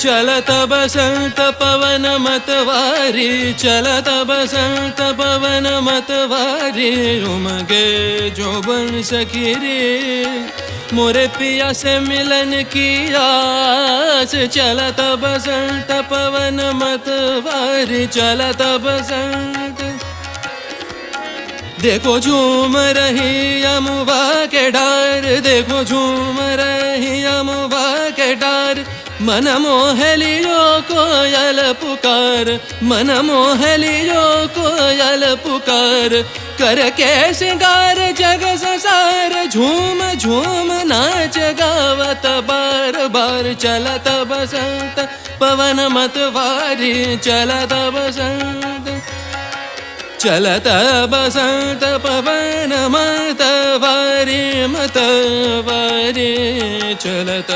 चलत बसंत पवन मतवारी चलत बसंत पवन मतवारी उमगे जोबन सखी रे मोरे पिया से मिलन की आस चलत बसंत पवन मतवारी चलत बसंत देखो झूम रही अमुआ के डार देखो झूम रही अमुआ के डार मन मोह लियो कोयल पुकार मन मोह लियो कोयल पुकार करके सिंगार जग संसार झूम झूम नाच गावत बार बार चलत बसंत पवन मतवारी चलत बसंत चलत बसंत पवन मतवारी मतवारी चलत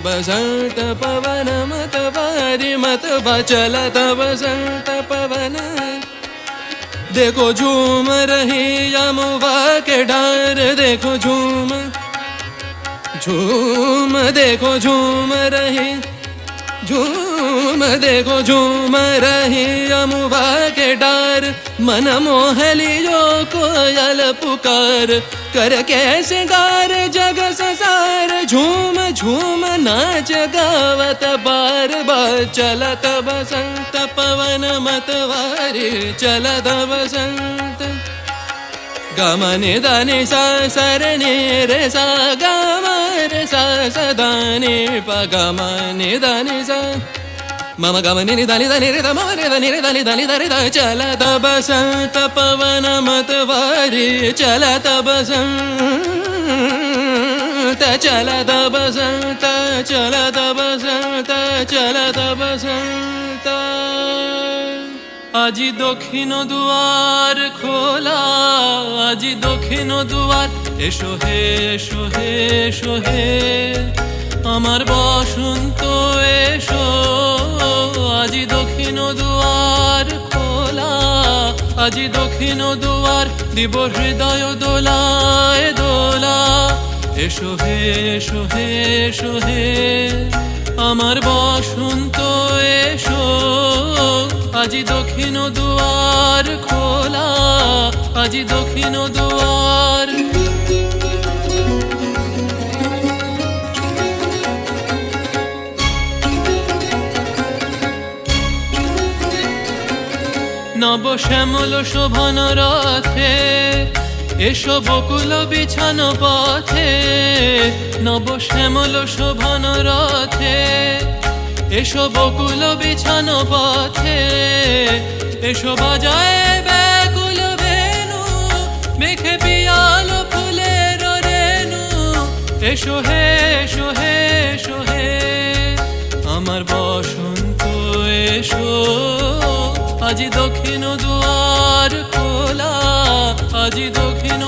बसंत पवन मतवारी मतवा चलत बसंत पवन देखो झूम रही अमुआ के डार देखो झूम झूम देखो झूम रही झूम देखो झूम रही अमुआ के डार मन मोह लियो कोयल पुकार करके सिंगार जग संसार झूम झूम नाच गावत बार बार चलत बसंत पवन मतवारी चलत बसंत गमनि धनि सा सरनि रे सा गमरे सा सदानि प गमनि धनि सा मम गमनि नि धनि धनि रे मम रे धनि रे धनि धनि धनि ध चलत बसंत पवन मतवारी चलत बसंत चलत बसंत चलत बसंत चलत बसंत আজি দক্ষিণ দুয়ার খোলা আজি দক্ষিণ দুয়ার এসো হে এসো হে এসো হে আমার বসন্ত এসো আজি দক্ষিণ দুয়ার খোলা আজি দক্ষিণ দুয়ার দিব হৃদয় দোলায় দোলা এসো হে এসো হে এসো হে আমার বসন্ত এসো আজি দক্ষিণ দুয়ার খোলা আজি দক্ষিণ দুয়ার নব শ্যামল শোভন রথে এসো বকুল বিছানো পথে নব শ্যামল শোভন রথে এসো বকুল বিছানো পথে এসো বাজায় ব্যাকুল বেনু মেঘে পিয়াল ফুলের রেণু এসো হে এসো হে এসো হে আমার বসন্ত এসো আজি দক্ষিণ দুয়ার খোলা আজি দক্ষিণ